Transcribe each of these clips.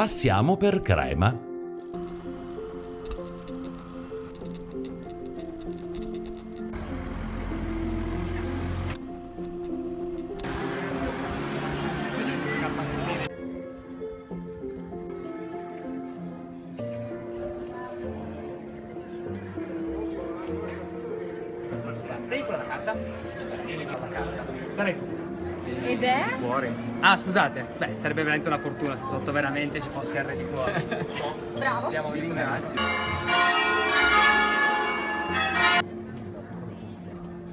passiamo per crema. Sarai tu. Ed è? Cuore. Ah, scusate. Beh, sarebbe veramente una fortuna se sotto veramente ci fosse il re di cuori. Bravo. Andiamo, vi ringrazio.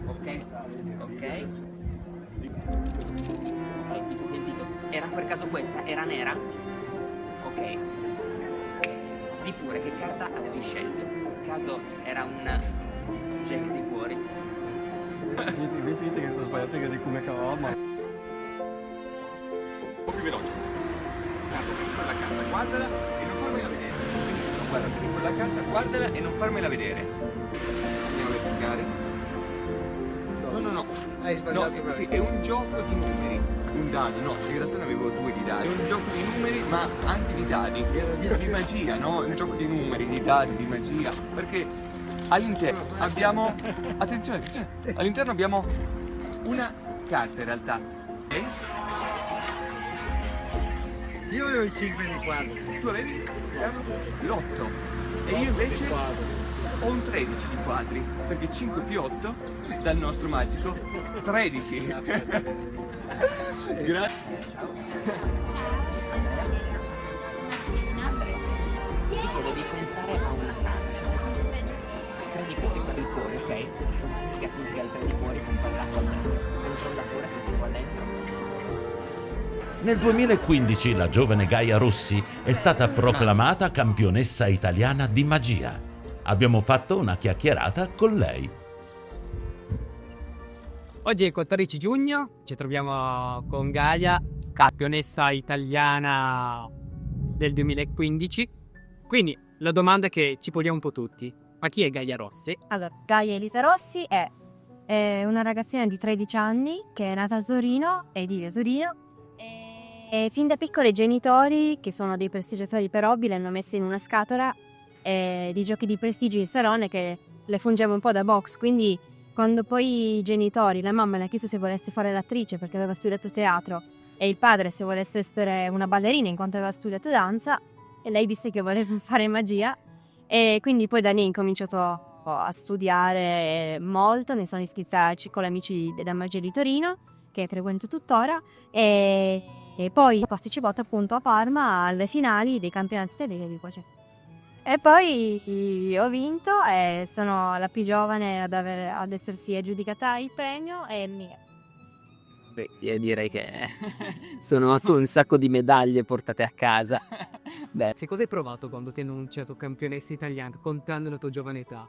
Ok. Mi sono sentito. Era per caso questa? Era nera? Ok. Di pure, che carta avevi scelto? Per caso era un Jack dei cuori? Vedete che sto sbagliando che dico come cavolo, ma... Un po' più veloce. Guarda, prendi quella carta, guardala e non farmela vedere. Benissimo, guarda, prendi quella carta, guardala e non farmela vedere. Andiamo a verificare. No. Hai sbagliato. No, sì, è un gioco di numeri. Un dado, no, in realtà ne avevo 2 di dadi. È un gioco di numeri, ma anche di dadi. Di magia, no? È un gioco di numeri, di dadi, di magia. Perché all'interno abbiamo... Attenzione. All'interno abbiamo una carta in realtà. Ok? Io avevo il 5 di quadri. Tu avevi l'8 e io invece ho un 13 di quadri, perché 5 più 8 dal nostro magico 13. Grazie. Vi chiedo di pensare a una carta. 3 di cuori, per il cuore, ok? Cosa significa? Significa il 3 di cuori con poi l'acqua dentro. Controllatore che si va dentro. Nel 2015 la giovane Gaia Rossi è stata proclamata campionessa italiana di magia. Abbiamo fatto una chiacchierata con lei. Oggi è il 14 giugno, ci troviamo con Gaia, campionessa italiana del 2015. Quindi la domanda che ci poniamo un po' tutti, ma chi è Gaia Rossi? Allora, Gaia Elisa Rossi è una ragazzina di 13 anni che è nata a Torino e vive a Torino. E fin da piccoli i genitori, che sono dei prestigiatori per hobby, le hanno messe in una scatola di giochi di prestigio di Sarone che le fungeva un po' da box. Quindi quando poi i genitori, la mamma le ha chiesto se volesse fare l'attrice perché aveva studiato teatro e il padre se volesse essere una ballerina in quanto aveva studiato danza, e lei disse che voleva fare magia, e quindi poi da lì ha incominciato a studiare molto. Mi sono iscritta al Circolo Amici della Magia di Torino, che frequento tuttora, e poi ho partecipato appunto a Parma alle finali dei campionati italiani di voce. E poi ho vinto e sono la più giovane ad essersi aggiudicata il premio e Beh, io direi che sono un sacco di medaglie portate a casa. Beh, Che cosa hai provato quando ti hanno annunciato campionessa italiana, contando la tua giovane età?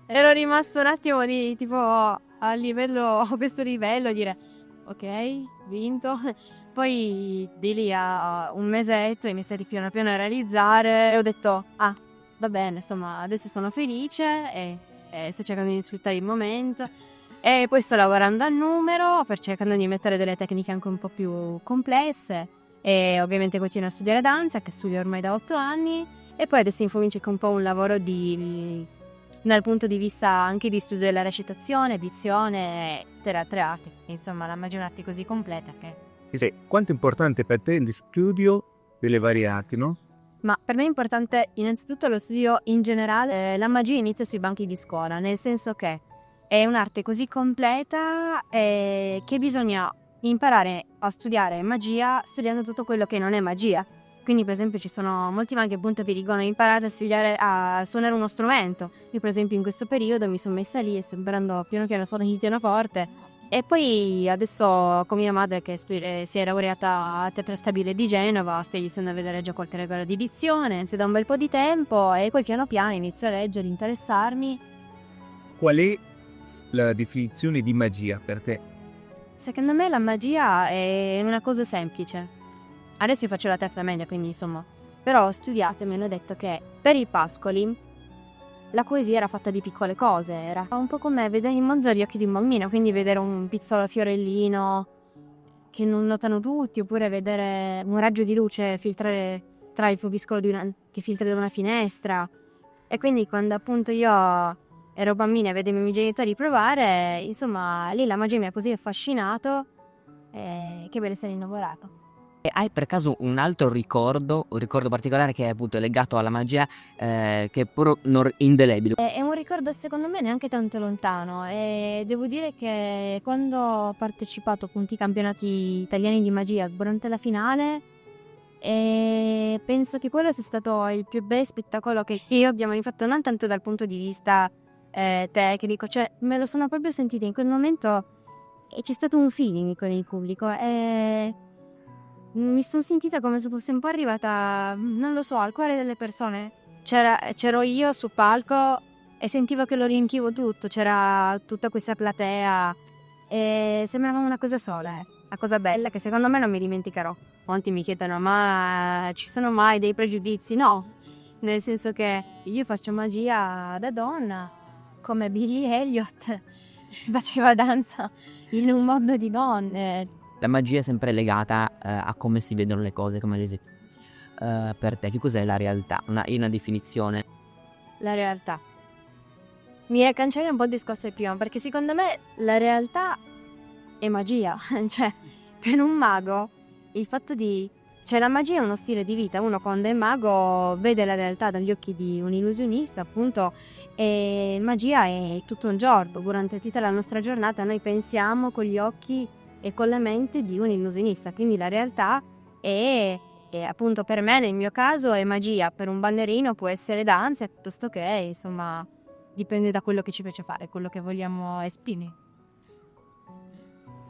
ero rimasto un attimo lì, tipo a questo livello, dire ok, vinto. Poi di lì a un mesetto ho iniziato piano piano a realizzare e ho detto va bene, insomma adesso sono felice e sto cercando di sfruttare il momento, e poi sto lavorando al numero cercando di mettere delle tecniche anche un po' più complesse, e ovviamente continuo a studiare danza, che studio ormai da 8 anni, e poi adesso incomincio anche un po' un lavoro dal punto di vista anche di studio della recitazione, dizione e altre arti. Insomma, la magia è un'arte così completa che... Sì. Quanto è importante per te lo studio delle varie arti, no? Ma per me è importante innanzitutto lo studio in generale. La magia inizia sui banchi di scuola, nel senso che è un'arte così completa che bisogna imparare a studiare magia studiando tutto quello che non è magia. Quindi per esempio ci sono molti maghi appunto che dicono imparate a studiare a suonare uno strumento. Io per esempio in questo periodo mi sono messa lì e sto imparando piano piano a suonare il pianoforte. E poi adesso con mia madre che si è laureata a Teatro Stabile di Genova, sto iniziando a vedere già qualche regola di dizione, inizio da un bel po' di tempo, e poi piano piano inizio a leggere, interessarmi. Qual è la definizione di magia per te? Secondo me la magia è una cosa semplice. Adesso io faccio la terza media, quindi insomma, però ho studiato e mi hanno detto che per i Pascoli la poesia era fatta di piccole cose, era un po' come vedere il mondo dagli occhi di un bambino, quindi vedere un piccolo fiorellino che non notano tutti, oppure vedere un raggio di luce filtrare tra il furbiscolo che filtra da una finestra. E quindi quando appunto io ero bambina e vedevo i miei genitori provare, insomma, lì la magia mi ha così affascinato che me ne sono innamorato. E hai per caso un altro ricordo, un ricordo particolare che è appunto legato alla magia, che è puro indelebile? È un ricordo secondo me neanche tanto lontano e devo dire che quando ho partecipato appunto ai campionati italiani di magia durante la finale, penso che quello sia stato il più bel spettacolo che io abbiamo mai fatto, non tanto dal punto di vista tecnico, cioè me lo sono proprio sentita in quel momento e c'è stato un feeling con il pubblico e mi sono sentita come se fossi un po' arrivata, non lo so, al cuore delle persone. C'ero io sul palco e sentivo che lo riempivo tutto, c'era tutta questa platea e sembrava una cosa sola, una cosa bella che secondo me non mi dimenticherò. Molti mi chiedono ma ci sono mai dei pregiudizi? No, nel senso che io faccio magia da donna, come Billy Elliot faceva danza in un mondo di donne. La magia è sempre legata a come si vedono le cose, come le per te che cos'è la realtà? Una definizione. La realtà. Mi cancelli un po' il discorso di prima, perché secondo me la realtà è magia. Cioè, per un mago, il fatto di... Cioè, la magia è uno stile di vita. Uno quando è mago vede la realtà dagli occhi di un illusionista, appunto, e magia è tutto un giorno. Durante tutta la nostra giornata noi pensiamo con gli occhi e con la mente di un illusionista. Quindi la realtà è appunto per me, nel mio caso, è magia. Per un ballerino può essere danza, piuttosto che, insomma, dipende da quello che ci piace fare, quello che vogliamo esprimere.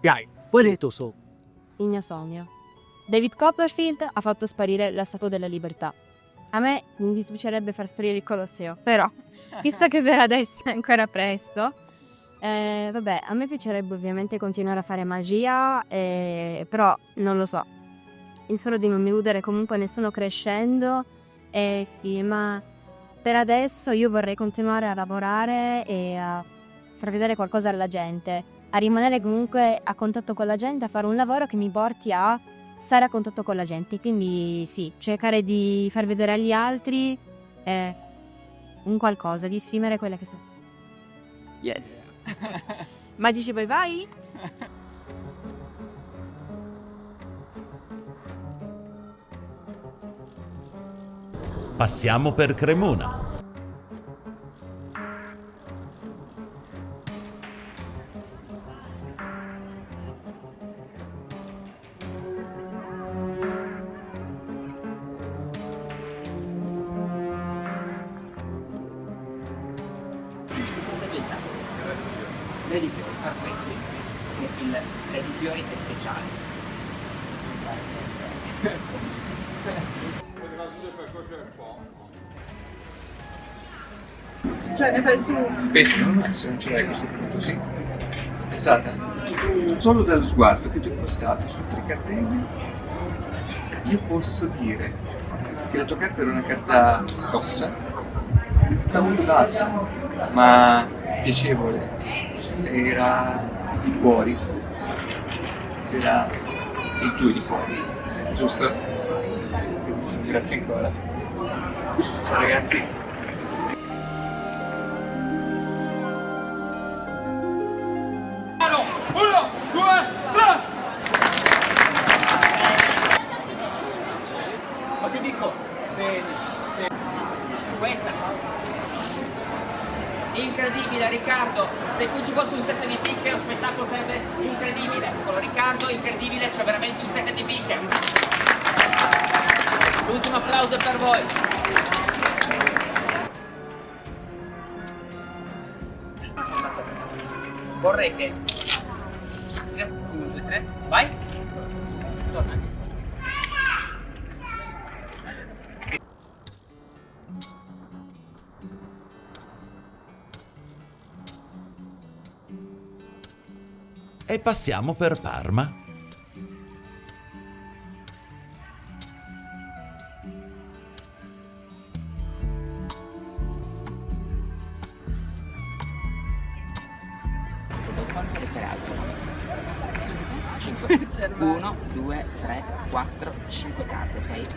Dai, qual è il tuo sogno? Il mio sogno. David Copperfield ha fatto sparire la Statua della Libertà. A me mi dispiacerebbe far sparire il Colosseo, però, visto che per adesso è ancora presto, vabbè, a me piacerebbe ovviamente continuare a fare magia, però non lo so. Spero di non illudere comunque nessuno crescendo, ma per adesso io vorrei continuare a lavorare e a far vedere qualcosa alla gente, a rimanere comunque a contatto con la gente, a fare un lavoro che mi porti a stare a contatto con la gente. Quindi sì, cercare di far vedere agli altri un qualcosa, di esprimere quella che sei. Yes. Magici poi vai? Passiamo per Cremona. Le di fiori, perfetto, sì. Le di fiori è speciale. Cioè ne penso Pescano, se non ce l'hai a questo punto, sì. Esatto. Solo dallo sguardo che tu hai postato su 3 cartelle, io posso dire che la tua carta era una carta rossa, non bassa, ma piacevole. Era i cuori, era il tuo di cuori, giusto? Quindi sì, grazie ancora. Ciao ragazzi. Ma ti dico, questa incredibile Riccardo, se qui ci fosse un set di picche lo spettacolo sarebbe incredibile. Con Riccardo incredibile, c'è veramente un set di picche. L'ultimo applauso è per voi. Vorrei che 1, 2, 3, vai. Torna. E passiamo per Parma. Quante lettere altre? 5. 1, 2, 3, 4, 5 carte, ok?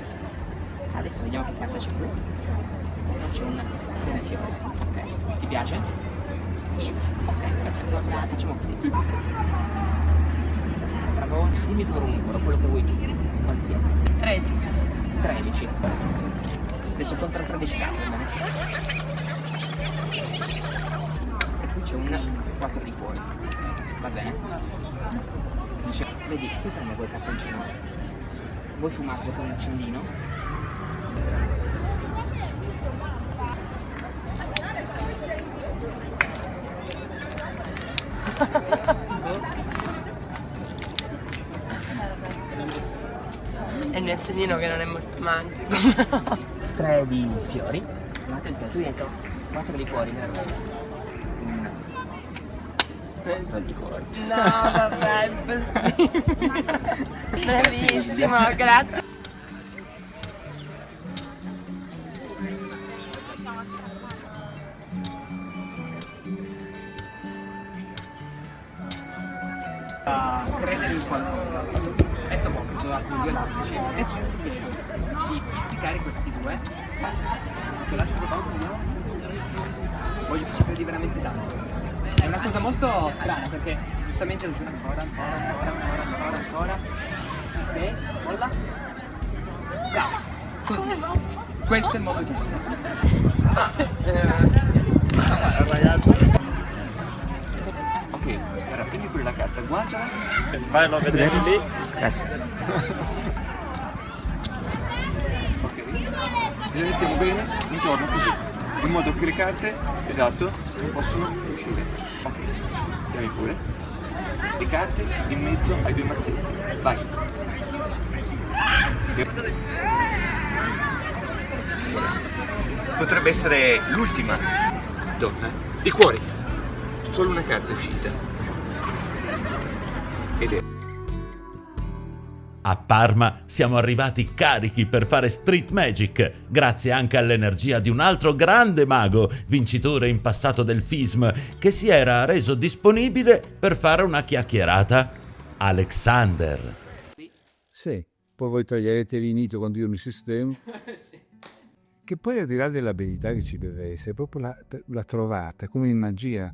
Adesso vediamo che carta c'è qui. C'è un fiore. Ok. Ti piace? Sì. Ok, perfetto. Allora, facciamo così. Tra voi, dimmi pure un numero, quello che vuoi dire. Qualsiasi. 13. 13. Adesso contro 13 carte, va bene? E qui c'è un 4 di cuori. Va bene? Dice, vedi, qui prende voi il cartoncino. Voi fumate con un accendino. È un accendino che non è molto magico. 3 di fiori. Ma attenzione, tu hai detto 4 di cuori, vero? 4 di cuori. No, vabbè, è impossibile. Bravissimo, grazie. Credere in qualcosa. Adesso ho preso due elastici. Adesso ti chiedo di pizzicare questi due. Con l'elastico tanto, vediamo. Voglio che ci credi veramente tanto. È una cosa molto strana perché giustamente lo giro ancora. Ok, molla. Bravo. Così. Questo è il modo giusto. Ragazzi. Ok, ora prendi quella carta, guardala. Fallo vedere lì. Grazie. Ok, le mettiamo bene intorno così, in modo che le carte, esatto, non possono uscire. Ok, dammi pure. Le carte in mezzo ai due mazzetti. Vai. Potrebbe essere l'ultima donna di cuori. Solo una carta è uscita. Ed è A Parma siamo arrivati carichi per fare Street Magic, grazie anche all'energia di un altro grande mago, vincitore in passato del FISM, che si era reso disponibile per fare una chiacchierata. Alexander. Sì, poi voi toglierete l'inito quando io mi sistemo. Sì. Che poi al di là dell'abilità che ci deve essere, proprio la trovata, come in magia.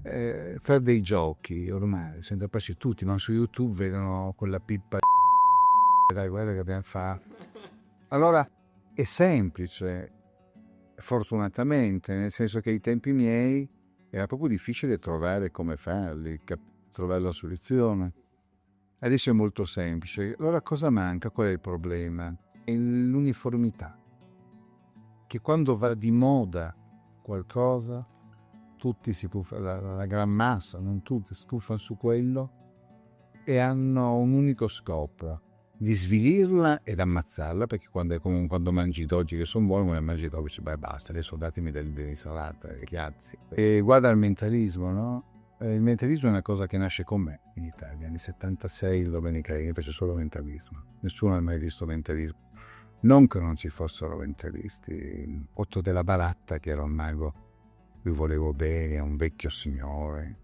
Fare dei giochi ormai, senza pace tutti, ma su YouTube vedono quella pippa dai, guarda che abbiamo fatto. Allora è semplice, fortunatamente, nel senso che ai tempi miei era proprio difficile trovare come farli, trovare la soluzione. Adesso è molto semplice. Allora cosa manca? Qual è il problema? È l'uniformità. Che quando va di moda qualcosa, tutti si puffano, la gran massa, non tutti, si puffano su quello e hanno un unico scopo, di svilirla ed ammazzarla, perché quando mangi i dolci che sono buoni, quando mangi i dolci, beh basta, adesso datemi dell'insalata, dei chiazzi. E guarda il mentalismo, no? Il mentalismo è una cosa che nasce con me in Italia, anni 76 il Domenicali fece solo mentalismo, nessuno ha mai visto mentalismo. Non che non ci fossero mentalisti, Otto della Balatta, che era un mago, lui volevo bene, è un vecchio signore,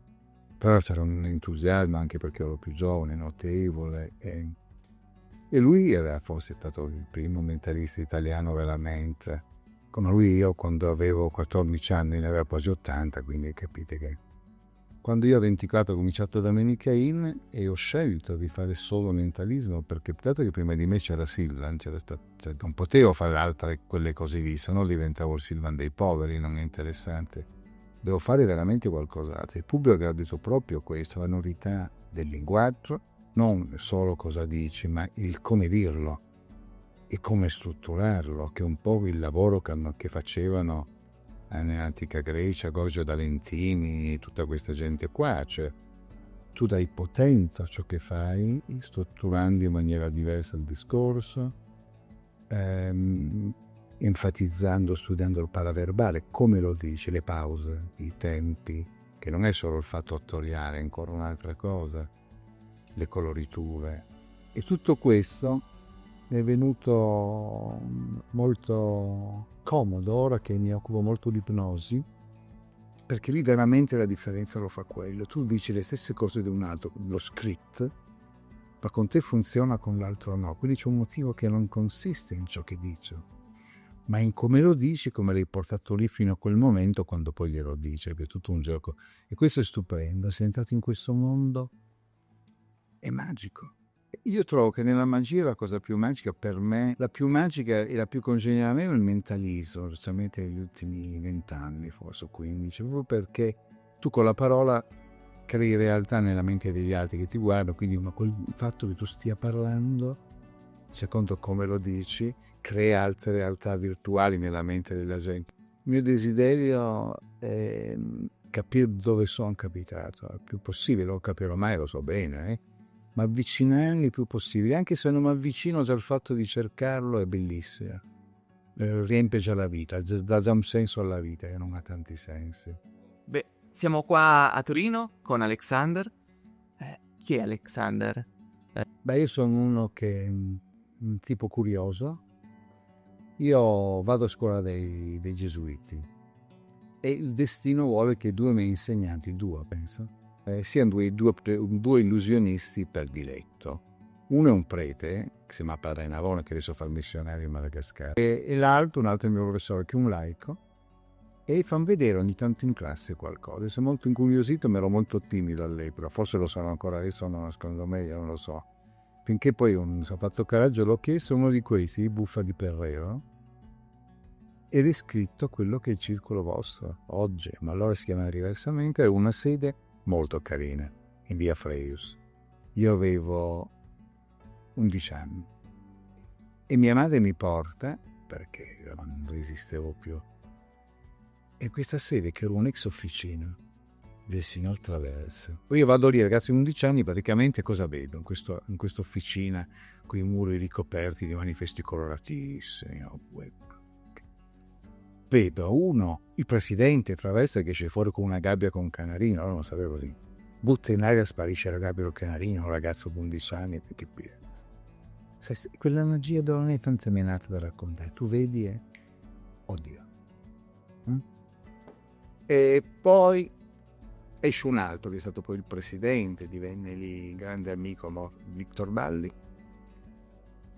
però c'era un entusiasmo anche perché ero più giovane, notevole, e lui era forse stato il primo mentalista italiano veramente. Come lui io quando avevo 14 anni ne avevo quasi 80, quindi capite che quando io a 24 ho cominciato da Menicain e ho scelto di fare solo mentalismo, perché dato che prima di me c'era Silvan, non potevo fare altre quelle cose lì, se no diventavo il Silvan dei poveri, non è interessante. Devo fare veramente qualcos'altro. Il pubblico ha detto proprio questo, la novità del linguaggio, non solo cosa dici, ma il come dirlo e come strutturarlo, che è un po' il lavoro che facevano nell'antica Grecia, Gorgio Valentini, tutta questa gente qua. Cioè, tu dai potenza a ciò che fai, strutturando in maniera diversa il discorso, enfatizzando, studiando il paraverbale, come lo dici, le pause, i tempi, che non è solo il fatto attoriale, è ancora un'altra cosa, le coloriture. E tutto questo è venuto molto comodo ora che mi occupo molto di ipnosi, perché lì veramente la differenza lo fa quello. Tu dici le stesse cose di un altro, lo script, ma con te funziona, con l'altro no. Quindi c'è un motivo che non consiste in ciò che dice, ma in come lo dici, come l'hai portato lì fino a quel momento, quando poi glielo dice, che è tutto un gioco. E questo è stupendo, sei entrato in questo mondo, è magico. Io trovo che nella magia la cosa più magica per me, la più magica e la più congeniale a me è il mentalismo, specialmente negli ultimi 20 anni, forse 15, proprio perché tu con la parola crei realtà nella mente degli altri che ti guardano, quindi il fatto che tu stia parlando, secondo come lo dici, crea altre realtà virtuali nella mente della gente. Il mio desiderio è capire dove sono capitato, il più possibile, non lo capirò mai, lo so bene, ma avvicinarmi il più possibile, anche se non mi avvicino, già il fatto di cercarlo è bellissimo, riempie già la vita, dà già un senso alla vita che non ha tanti sensi. Beh, siamo qua a Torino con Alexander. Chi è Alexander? Beh, io sono uno che è un tipo curioso. Io vado a scuola dei gesuiti e il destino vuole che due miei insegnanti, penso, siano due illusionisti per diletto. Uno è un prete, che si chiama Padre Navone, che adesso fa il missionario in Madagascar, e l'altro, un altro mio professore, che è un laico, e fanno vedere ogni tanto in classe qualcosa. Sono molto incuriosito, ma ero molto timido all'epoca, forse lo sono ancora adesso, non nascondo meglio, non lo so. Finché poi mi sono fatto coraggio, l'ho chiesto, uno di questi, Buffa di Perrero, ed è scritto quello che è il circolo vostro oggi, ma allora si chiama diversamente, è una sede molto carina, in via Freius. Io avevo 11 anni e mia madre mi porta, perché io non resistevo più, e questa sede che era un'ex officina del signor Traverso. Poi io vado lì, ragazzi, 11 anni, praticamente cosa vedo in questa officina con i muri ricoperti di manifesti coloratissimi? Vedo il presidente Traverso, che esce fuori con una gabbia con un canarino, allora non sapevo così. Butta in aria, sparisce la gabbia con il canarino, un ragazzo di 11 anni, perché quella magia non è tanto menata da raccontare, tu vedi e oddio. E poi esce un altro che è stato poi il presidente, divenne lì grande amico Victor Balli,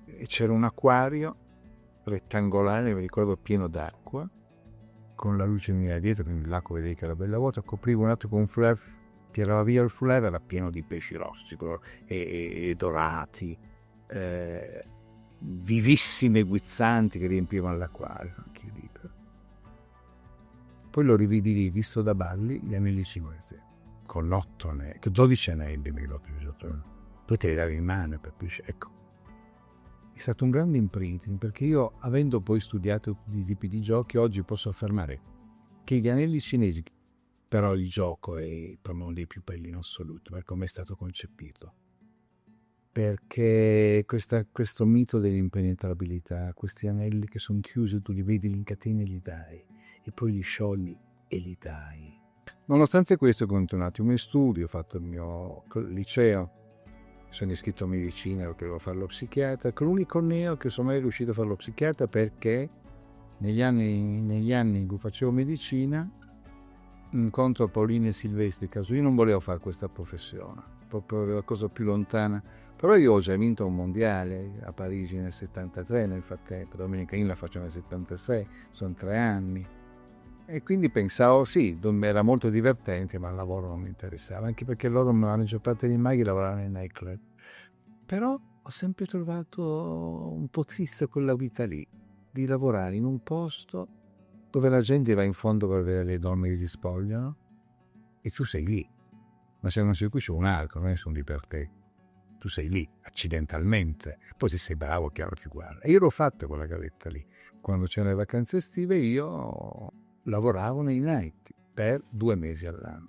e c'era un acquario rettangolare, mi ricordo, pieno d'acqua, con la luce mia dietro, quindi l'acqua vedevi che era bella vuota, coprivo un attimo con un flare, tirava via il flare, era pieno di pesci rossi e dorati, vivissimi e guizzanti, che riempivano l'acquario anche lì. Poi lo rividi lì, visto da Balli, gli anelli cinesi, con 12 anelli, mi ricordo più. Poi te li davi in mano per ecco. È stato un grande imprinting, perché io, avendo poi studiato tutti i tipi di giochi, oggi posso affermare che gli anelli cinesi, però il gioco è per me uno dei più belli in assoluto, per come è stato concepito. Perché questo mito dell'impenetrabilità, questi anelli che sono chiusi, tu li vedi, li incateni e li dai, e poi li sciogli e li dai. Nonostante questo ho continuato i miei studi, ho fatto il mio liceo, sono iscritto a medicina perché volevo fare lo psichiatra, con l'unico neo che sono mai riuscito a fare lo psichiatra, perché negli anni in cui facevo medicina incontro Paolini Silvestri, caso io non volevo fare questa professione, proprio la cosa più lontana, però io ho già vinto un mondiale a Parigi nel 73, nel frattempo Domenica In la faccio nel 76, sono 3 anni, e quindi pensavo sì, era molto divertente, ma il lavoro non mi interessava, anche perché loro, la maggior parte dei maghi lavoravano nei nightclub. Però ho sempre trovato un po' triste quella vita lì, di lavorare in un posto dove la gente va in fondo per vedere le donne che si spogliano e tu sei lì, ma se non sei qui c'è un altro, non è solo lì per te, tu sei lì accidentalmente, e poi se sei bravo chiaro ti guarda. E io l'ho fatta quella gavetta lì, quando c'erano le vacanze estive io lavoravo nei night per 2 mesi all'anno,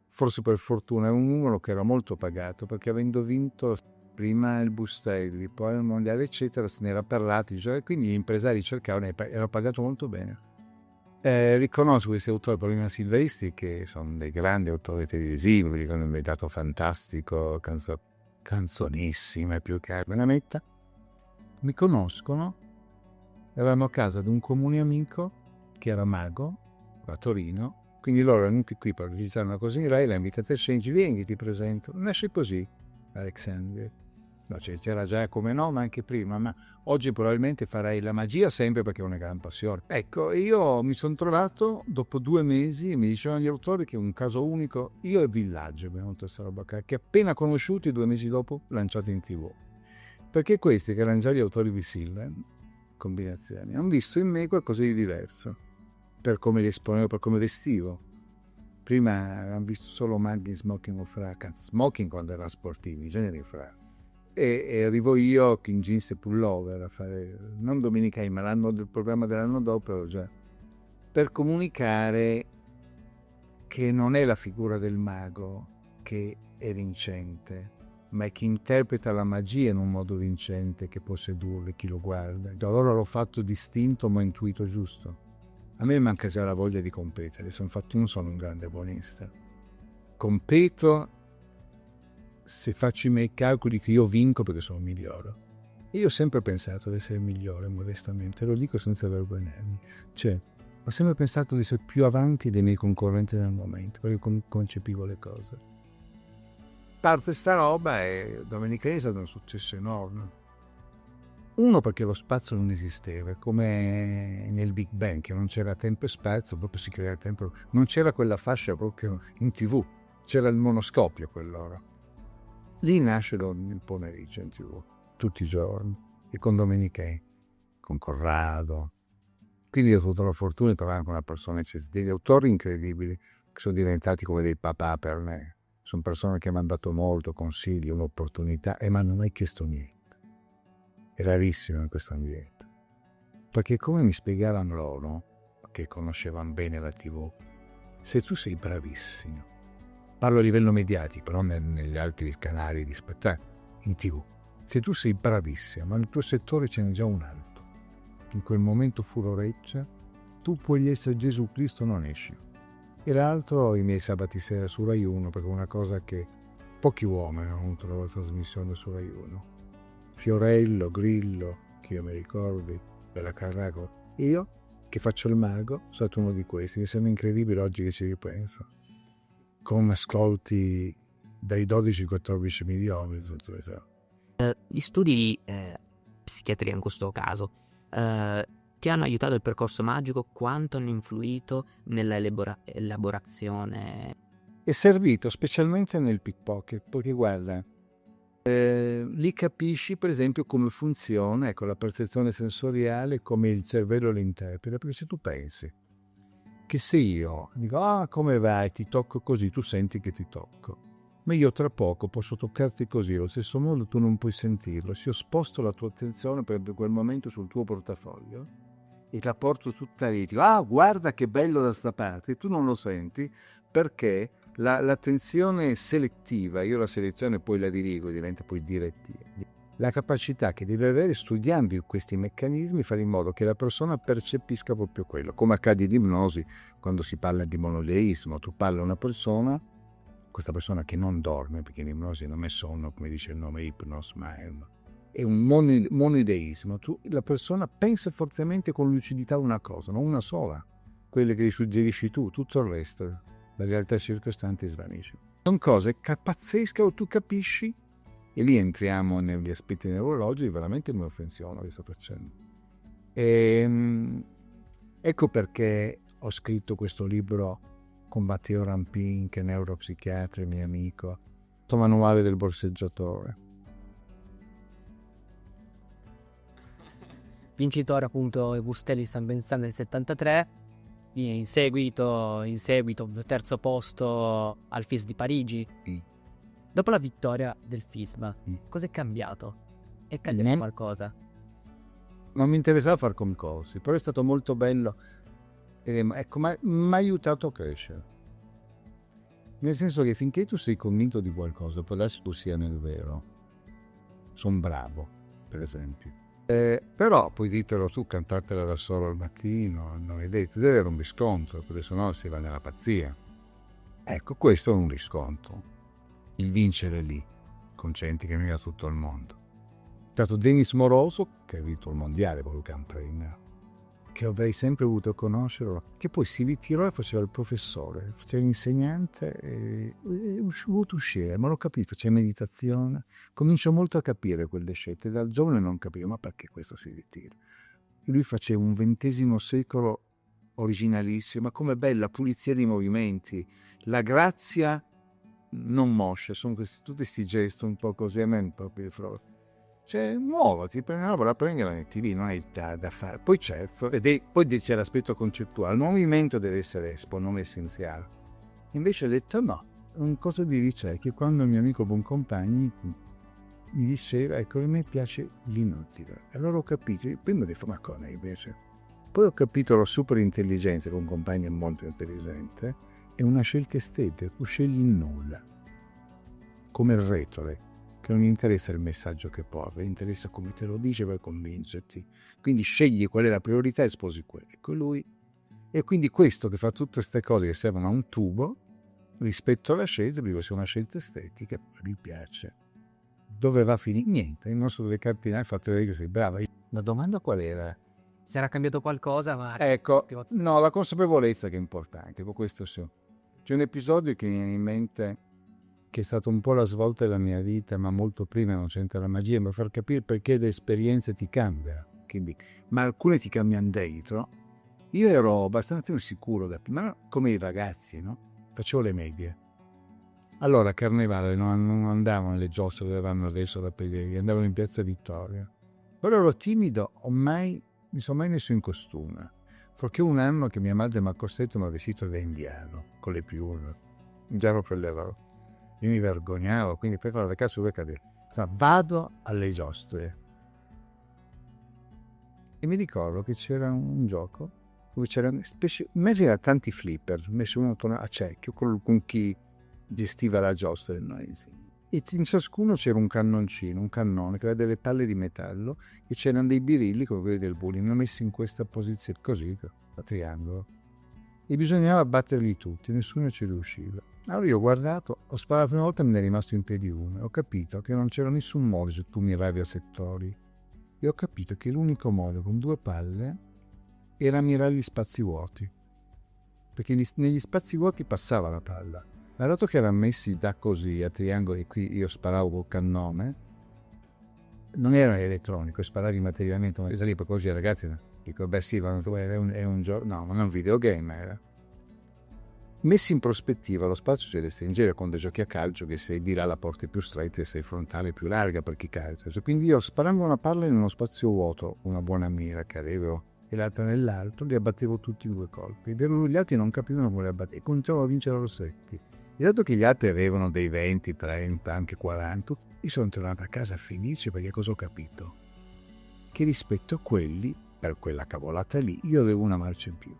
forse per fortuna. È un numero che era molto pagato, perché avendo vinto prima il Bustelli, poi il mondiale eccetera, se ne era parlato, e quindi gli impresari cercavano, era pagato molto bene. Riconosco questi autori, Paolina Silvestri, che sono dei grandi autori televisivi, mi ricordo un dato fantastico, canzonissime più che Benametta, mi conoscono, eravamo a casa di un comune amico che era mago a Torino, quindi loro erano venuti qui per visitare una cosa in Rai, l'ha invitata a Scengi, vieni ti presento, nasce così Alexander. No, c'era già come no, ma anche prima, ma oggi probabilmente farei la magia sempre perché è una gran passione. Ecco, io mi sono trovato dopo 2 mesi, mi dicevano gli autori che è un caso unico, io e Villaggio abbiamo avuto questa roba qua, che appena conosciuti 2 mesi dopo lanciati in TV. Perché questi che erano già gli autori di Silvan, combinazioni, hanno visto in me qualcosa di diverso, per come li esponevo, per come vestivo. Prima hanno visto solo Maggie smoking o frac, anzi smoking quando era sportivo, i generi frac. E arrivo io in jeans e pullover a fare, non Domenicai, ma l'anno del programma dell'anno dopo già, per comunicare che non è la figura del mago che è vincente, ma è chi interpreta la magia in un modo vincente che può sedurre chi lo guarda. Allora l'ho fatto distinto ma intuito giusto. A me manca già la voglia di competere, infatti non sono un grande buonista. Competo se faccio i miei calcoli che io vinco perché sono migliore. Io ho sempre pensato di essere il migliore, modestamente, lo dico senza vergognarmi. Cioè, ho sempre pensato di essere più avanti dei miei concorrenti nel momento, perché concepivo le cose. Parte sta roba e Domenica è stato un successo enorme. Uno, perché lo spazio non esisteva, come nel Big Bang, che non c'era tempo e spazio, proprio si crea tempo. Non c'era quella fascia proprio in TV, c'era il monoscopio quell'ora. Lì nasce il pomeriggio in TV, tutti i giorni, e con Domenichè, con Corrado. Quindi ho avuto la fortuna di trovare anche una persona, degli autori incredibili, che sono diventati come dei papà per me. Sono persone che mi hanno dato molto, consigli, un'opportunità, e mi hanno mai chiesto niente. È rarissimo in questo ambiente. Perché come mi spiegavano loro, che conoscevano bene la TV, se tu sei bravissimo, parlo a livello mediatico, però negli altri canali di spettacolo, in TV, se tu sei bravissimo, ma nel tuo settore ce n'è già un altro, che in quel momento furoreggia, tu puoi essere Gesù Cristo, non esci. E l'altro, i miei sabati sera su Rai 1, perché è una cosa che pochi uomini hanno avuto la trasmissione su Rai 1. Fiorello, Grillo, che io mi ricordi, Bella Carraco. Io, che faccio il mago, sono stato uno di questi, che sembra incredibile oggi che ci ripenso. Con ascolti dai 12 ai 14 milioni. Gli studi di psichiatria in questo caso ti hanno aiutato il percorso magico? Quanto hanno influito nella elaborazione? È servito specialmente nel pickpocket, perché guarda, lì capisci per esempio come funziona, ecco, la percezione sensoriale, come il cervello l'interpreta, perché se tu pensi che se io dico come vai, ti tocco così, tu senti che ti tocco, ma io tra poco posso toccarti così, allo stesso modo tu non puoi sentirlo. Se io sposto la tua attenzione per quel momento sul tuo portafoglio e la porto tutta lì, dico guarda che bello da sta parte, tu non lo senti perché l'attenzione selettiva, io la selezione poi la dirigo, diventa poi direttiva. La capacità che deve avere studiando questi meccanismi, fare in modo che la persona percepisca proprio quello, come accade in ipnosi quando si parla di monodeismo. Tu parli a una persona, questa persona che non dorme, perché in ipnosi non è sonno, come dice il nome ipnos, ma è un monodeismo. La persona pensa fortemente con lucidità a una cosa, non una sola, quelle che gli suggerisci tu, tutto il resto, la realtà circostante svanisce. Sono cose pazzesche, o tu capisci. E lì entriamo negli aspetti neurologici, veramente come funziona che sto facendo. Ecco perché ho scritto questo libro con Matteo Rampin, che è neuropsichiatra, mio amico, questo manuale del borseggiatore. Vincitore appunto Gustelli San Benzano nel 73, in seguito terzo posto al FIS di Parigi. Dopo la vittoria del FISM, cos'è cambiato? È cambiato qualcosa? Non mi interessava fare concorsi, però è stato molto bello. Ecco, mi ha aiutato a crescere. Nel senso che finché tu sei convinto di qualcosa, può darsi tu sia nel vero. Sono bravo, per esempio. Però puoi dirtelo tu, cantartela da solo al mattino, non è detto, deve avere un riscontro, perché sennò si va nella pazzia. Ecco, questo è un riscontro. Il vincere lì, con gente che mica tutto il mondo. È stato Denis Moroso, che ha vinto il mondiale con Lucan Prima, che avrei sempre voluto conoscerlo, che poi si ritirò e faceva il professore, faceva l'insegnante e ho voluto uscire, ma l'ho capito, c'è meditazione, comincio molto a capire quelle scelte, da giovane non capivo, ma perché questo si ritira? E lui faceva un XX secolo originalissimo, ma come bella pulizia dei movimenti, la grazia non moscia, sono tutti questi gesti un po' così, a me proprio cioè muovati, prendi una roba, la prendi e la metti lì, non hai da fare. Poi poi c'è l'aspetto concettuale, il movimento deve essere nome essenziale. Invece ho detto no, un coso di ricerche, quando il mio amico Boncompagni mi diceva, ecco, a me piace l'inutile. Allora ho capito, prima ho detto, ma come invece? Poi ho capito la super intelligenza, Boncompagni è molto intelligente, è una scelta estetica, tu scegli il nulla, come il retore, che non gli interessa il messaggio che porta, gli interessa come te lo dice per convincerti. Quindi scegli qual è la priorità e sposi quello. Ecco lui. E quindi questo che fa tutte queste cose che servono a un tubo, rispetto alla scelta, dico se è una scelta estetica, gli piace. Dove va a finire? Niente, il nostro delle cartine ha fatto vedere che sei brava. La domanda qual era? Se era cambiato qualcosa, ma... Ecco, no, la consapevolezza che è importante, questo sì. C'è un episodio che mi viene in mente che è stato un po' la svolta della mia vita, ma molto prima non c'entra la magia, ma far capire perché le esperienze ti cambiano. Quindi, ma alcune ti cambiano dentro. Io ero abbastanza insicuro, ma come i ragazzi, no? Facevo le medie. Allora, a Carnevale non andavano nelle giostre dove vanno adesso da Pederi, andavano in Piazza Vittoria. Però ero timido, mi sono mai messo in costume. Fuorché un anno che mia madre mi ha costretto un vestito da indiano, con le piume. Già lo prelevavo. Io mi vergognavo, quindi per fare la cazzo dove cadere. Insomma, vado alle giostre. E mi ricordo che c'era un gioco dove c'erano specie... in mezzo a tanti flipper, messi uno a cerchio con chi gestiva la giostra del noise. E in ciascuno c'era un cannoncino, un cannone che aveva delle palle di metallo e c'erano dei birilli come quelli del bowling, messi in questa posizione così, a triangolo. E bisognava batterli tutti, nessuno ci riusciva. Allora io ho guardato, ho sparato una volta e me ne è rimasto in piedi uno. Ho capito che non c'era nessun modo se tu miravi a settori. E ho capito che l'unico modo con due palle era mirare gli spazi vuoti. Perché negli spazi vuoti passava la palla. Ma dato che erano messi da così a triangoli, qui io sparavo col cannone, non era elettronico, sparavi materialmente. Ma lì per così ragazzi, dico, beh sì, è un gioco, no, ma non un videogame era. Messi in prospettiva, lo spazio c'è da stringere quando giochi a calcio, che sei di là la porta è più stretta e sei frontale più larga per chi calcia. Quindi io sparando una palla in uno spazio vuoto, una buona mira che avevo, e l'altra nell'altro, li abbattevo tutti in 2 colpi. Ed gli altri non capivano come li abbattevo e continuavo a vincere Rossetti. E dato che gli altri avevano dei 20, 30, anche 40, io sono tornato a casa felice perché cosa ho capito? Che rispetto a quelli, per quella cavolata lì, io avevo una marcia in più.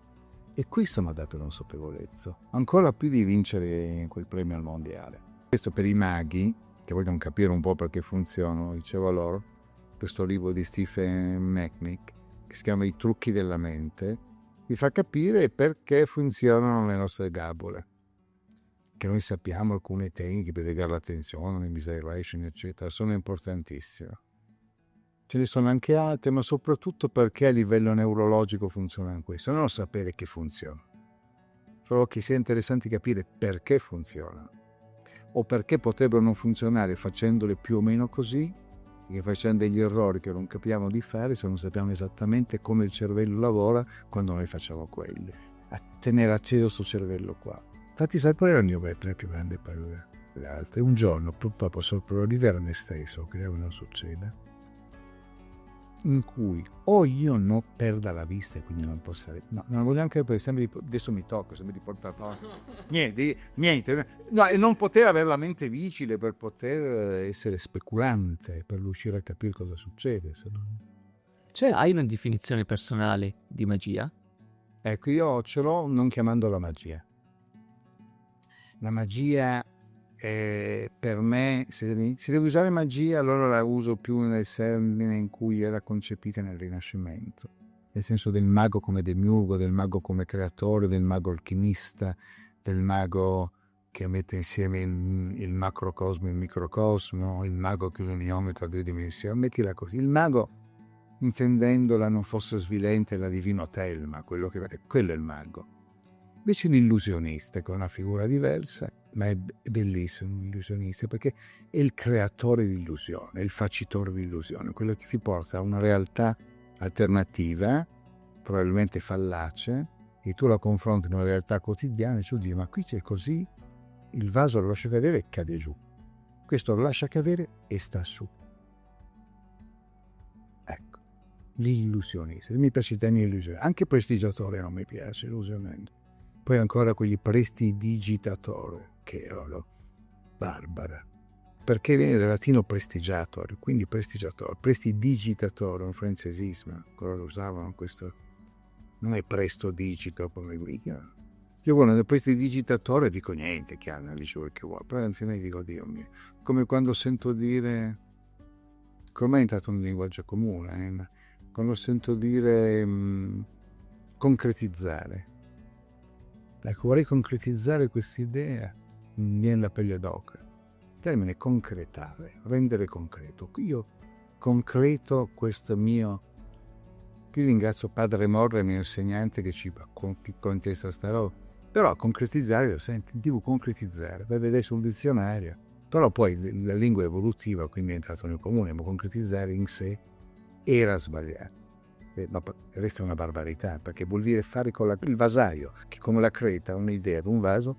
E questo mi ha dato consapevolezza, ancora più di vincere quel premio al mondiale. Questo per i maghi, che vogliono capire un po' perché funzionano, dicevo loro, questo libro di Stephen McMick, che si chiama I trucchi della mente, vi fa capire perché funzionano le nostre gabole. Che noi sappiamo alcune tecniche per legare l'attenzione, l'immiseration, eccetera, sono importantissime. Ce ne sono anche altre, ma soprattutto perché a livello neurologico funzionano questo. Non sapere che funziona, solo che sia interessante capire perché funziona o perché potrebbero non funzionare facendole più o meno così, che facendo degli errori che non capiamo di fare se non sappiamo esattamente come il cervello lavora quando noi facciamo quelli. A tenere acceso questo cervello qua. Infatti sai qual era il mio più grande paura delle altre? Un giorno purtroppo sopravvivere a me stesso, che non succede, in cui o io non perda la vista e quindi non possa... No, non voglio anche per esempio, adesso mi tocco, sembra di portare... No, niente. No, e non poter avere la mente vigile per poter essere speculante, per riuscire a capire cosa succede. Se no... Hai una definizione personale di magia? Ecco, io ce l'ho non chiamandola magia. La magia... per me, se devo usare magia, allora la uso più nel termine in cui era concepita nel Rinascimento, nel senso del mago come demiurgo, del mago come creatore, del mago alchimista, del mago che mette insieme il macrocosmo e il microcosmo, il mago che è un iometro a 2 dimensioni. Mettila così, il mago intendendola non fosse svilente la divino Telma, quello è il mago. Invece l'illusionista, che è una figura diversa, ma è bellissimo l'illusionista, perché è il creatore di illusione, è il facitore di illusione, quello che ti porta a una realtà alternativa, probabilmente fallace, e tu la confronti in una realtà quotidiana e tu dici, ma qui c'è così, il vaso lo lascia cadere e cade giù. Questo lo lascia cadere e sta su. Ecco, l'illusionista. Mi piace il termine illusionista. Anche prestigiatore non mi piace, illusionante. Poi ancora quegli prestidigitatore, che erano barbara. Perché viene dal latino prestigiator, quindi prestigiatore. Prestidigitatore, un francesismo. Ancora lo usavano questo. Non è presto digito come io quando nel prestidigitatore dico niente, chiaro, dice quel che vuoi, però alla fine dico Dio mio, come quando sento dire, ormai è entrato un linguaggio comune, quando sento dire concretizzare. Ecco, vorrei concretizzare quest'idea, mi viene la pelle d'oca. Il termine concretare, rendere concreto. Io concreto questo mio. Qui ringrazio Padre Morra, il mio insegnante, che ci contesta sta roba. Però concretizzare, sentivo concretizzare, vai a vedere sul dizionario. Però poi la lingua è evolutiva, quindi è entrato nel comune, ma concretizzare in sé era sbagliato. Ma resta una barbarità, perché vuol dire fare con il vasaio, che come la creta ha un'idea di un vaso,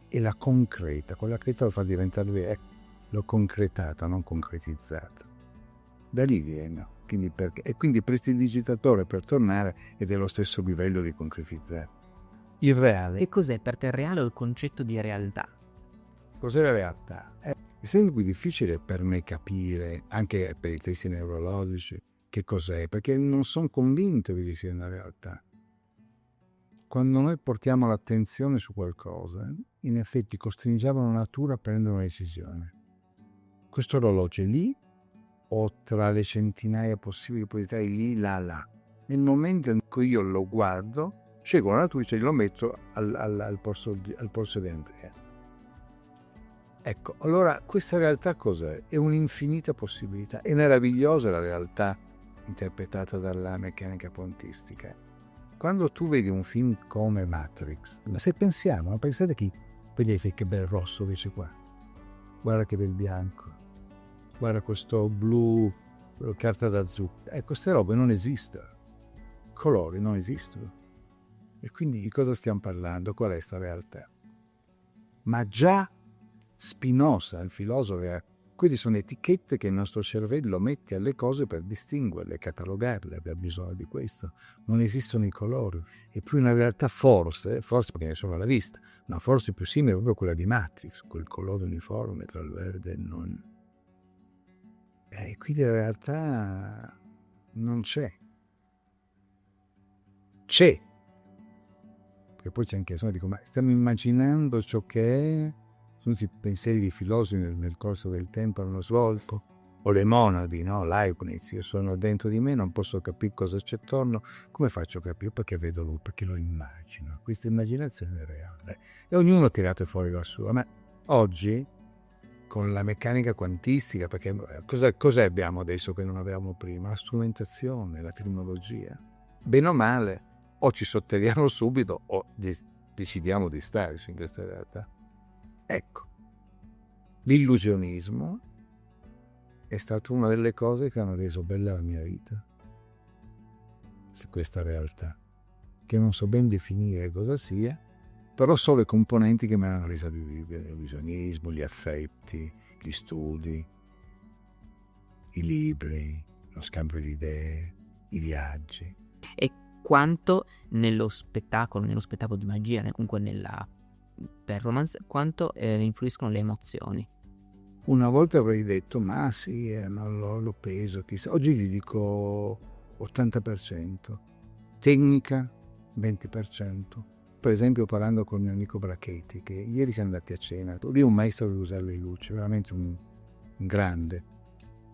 e la concreta, con la creta lo fa diventare vero. L'ho concretata, non concretizzata. Da lì viene. E quindi prestidigitatore, per tornare, è dello stesso livello di concretizzare. Il reale. Che cos'è per te il reale o il concetto di realtà? Cos'è la realtà? È sempre più difficile per me capire, anche per i testi neurologici, che cos'è, perché non sono convinto che ci sia una realtà. Quando noi portiamo l'attenzione su qualcosa, in effetti costringiamo la natura a prendere una decisione. Questo orologio è lì, o tra le centinaia possibili posizioni lì, là. Nel momento in cui io lo guardo, scelgo la natura e lo metto al polso di Andrea. Ecco, allora questa realtà cos'è? È un'infinita possibilità. È meravigliosa la realtà interpretata dalla meccanica quantistica. Quando tu vedi un film come Matrix, se pensiamo, pensate che che bel rosso invece qua, guarda che bel bianco, guarda questo blu, carta da zucchero. Queste robe non esistono, colori non esistono. E quindi di cosa stiamo parlando? Qual è questa realtà? Ma già Spinoza, il filosofo, queste sono etichette che il nostro cervello mette alle cose per distinguerle, catalogarle, abbiamo bisogno di questo. Non esistono i colori. E più una realtà forse perché ne sono alla vista, ma forse più simile è proprio quella di Matrix, quel colore uniforme tra il verde e il non. E quindi la realtà non c'è. C'è. Perché poi c'è anche, dico, ma stiamo immaginando ciò che è? Sono tutti pensieri di filosofi nel corso del tempo hanno svolto. O le monadi, no? Leibniz, io sono dentro di me, non posso capire cosa c'è attorno. Come faccio a capire? Perché vedo lui, perché lo immagino. Questa immaginazione è reale. E ognuno ha tirato fuori la sua. Ma oggi, con la meccanica quantistica, perché cosa abbiamo adesso che non avevamo prima? La strumentazione, la tecnologia. Bene o male, o ci sotterriamo subito o decidiamo di stare in questa realtà. Ecco, l'illusionismo è stata una delle cose che hanno reso bella la mia vita. Questa realtà, che non so ben definire cosa sia, però so le componenti che mi hanno resa vivere: l'illusionismo, gli affetti, gli studi, i libri, lo scambio di idee, i viaggi. E quanto nello spettacolo di magia, comunque nella performance, quanto influiscono le emozioni? Una volta avrei detto, ma sì, non l'ho peso, chissà. Oggi gli dico 80%, tecnica 20%. Per esempio parlando con il mio amico Brachetti, che ieri siamo andati a cena, lui è un maestro di usare le luci, veramente un grande.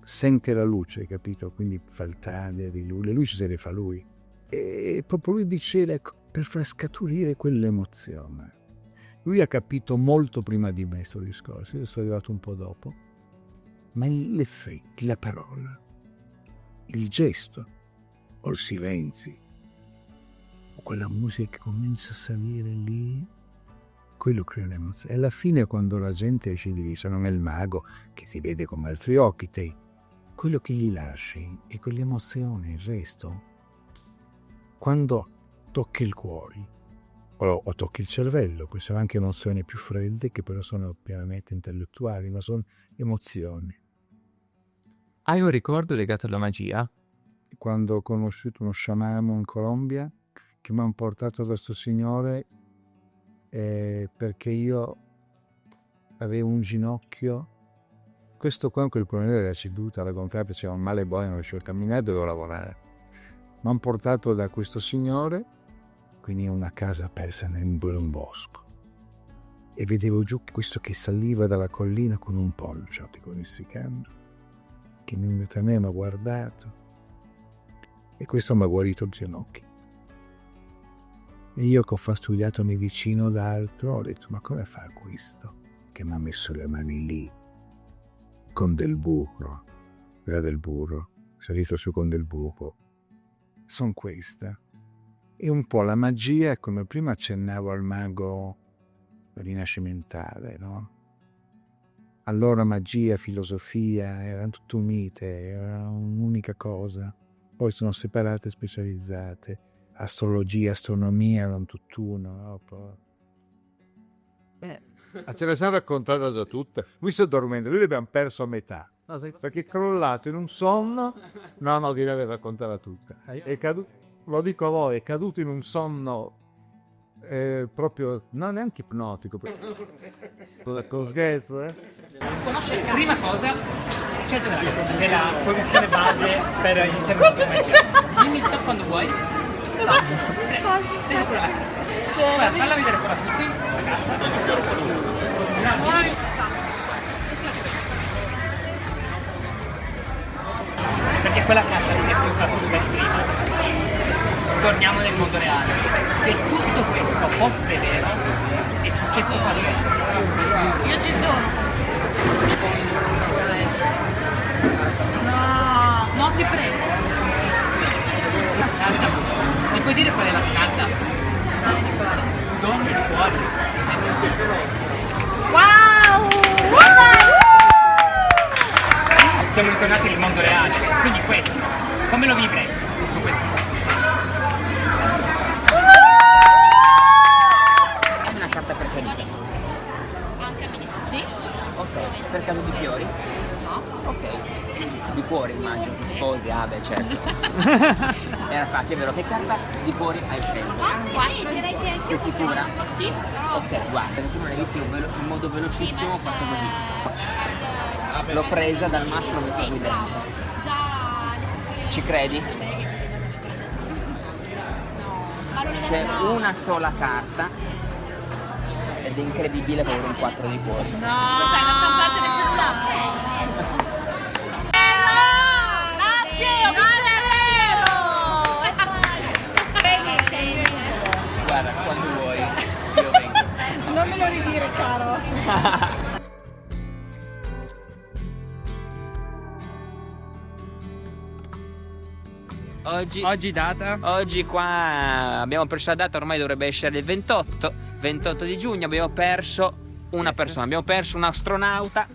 Sente la luce, hai capito? Quindi fa il taglio di lui, le luci se le fa lui. E proprio lui dice, ecco, per far scaturire quell'emozione. Lui ha capito molto prima di me questo discorso, io sono arrivato un po' dopo, ma l'effetto, la parola, il gesto o il silenzio o quella musica che comincia a salire lì, quello crea un'emozione. E alla fine, quando la gente esce di lì, se non è il mago che ti vede con altri occhi, te, quello che gli lasci è quell'emozione. Il resto, quando tocchi il cuore o tocchi il cervello, queste sono anche emozioni più fredde che però sono pienamente intellettuali, ma sono emozioni. Hai un ricordo legato alla magia? Quando ho conosciuto uno sciamano in Colombia che mi ha portato da questo signore perché io avevo un ginocchio, questo qua, quel problema della seduta, la gonfiata, faceva un male buono, non riuscivo a camminare, dovevo lavorare. Mi hanno portato da questo signore, quindi in una casa persa in un bosco, e vedevo giù questo che saliva dalla collina con un poncio, dico messicano, che mi è venuto a me, mi ha guardato, e questo mi ha guarito il ginocchio. E io che ho studiato medicina d'altro, ho detto, ma come fa questo? Che mi ha messo le mani lì, con del burro, quella del burro, salito su con del burro. Sono questa. E un po' la magia, come prima accennavo al mago rinascimentale, no? Allora magia, filosofia, erano tutte unite, era un'unica cosa. Poi sono separate e specializzate. Astrologia, astronomia erano tutt'uno, no? Poi... ce ne siamo raccontate da tutte. Lui sta dormendo, lui l'abbiamo perso a metà. No, perché è crollato in un sonno. No, di aver raccontata tutta. È caduto, lo dico a voi, è caduto in un sonno proprio, non neanche ipnotico. Con scherzo, Conoscere prima cosa c'è della posizione base per iniziare. Dimmi stop quando vuoi. Stop. Guarda, falla vedere quella qui. Perché quella carta non è più fattuta di prima. Torniamo nel mondo reale. Se tutto questo fosse vero, è successo qualcosa. Io ci sono. No, non ti prego. La carta. Mi puoi dire qual è la carta? Donne di cuore. Donne di cuore. Wow! Siamo ritornati nel mondo reale. Quindi questo, come lo vivresti se tutto questo fosse è una carta preferita. Anche a me sì. Ok, per caso di fiori? No. Ok. Di cuore immagino, ti sposi, beh certo. Era facile, vero? Che carta di cuori hai scelto? Direi che anche Sei sicura? Sì. Ok, guarda, perché tu non hai visto in modo velocissimo, ho fatto così. L'ho presa dal mazzo e l'ho messa qui dentro. Ci credi? C'è una sola carta ed è incredibile che avere un 4 di cuori. No! Sai, la stampante del cellulare. Guarda, quando vuoi, io vengo. Non me lo ridire, caro. Oggi data? Oggi qua abbiamo perso la data, ormai dovrebbe essere il 28 di giugno, abbiamo perso una persona, abbiamo perso un astronauta.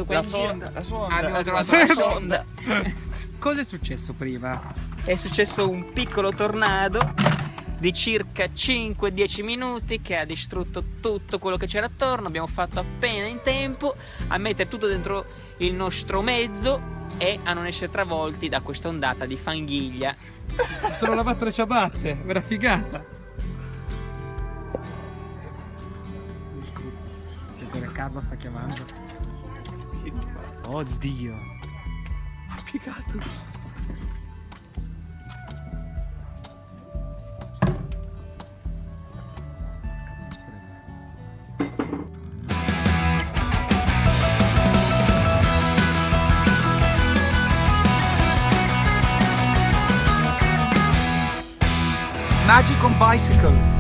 La sonda. Abbiamo trovato la sonda. Cosa è successo prima? È successo un piccolo tornado di circa 5-10 minuti che ha distrutto tutto quello che c'era attorno. Abbiamo fatto appena in tempo a mettere tutto dentro il nostro mezzo e a non essere travolti da questa ondata di fanghiglia. Sono lavato le ciabatte, vera figata. Attenzione, Carlo sta chiamando. Oddio. Ha piegato. Magic on Bicycle.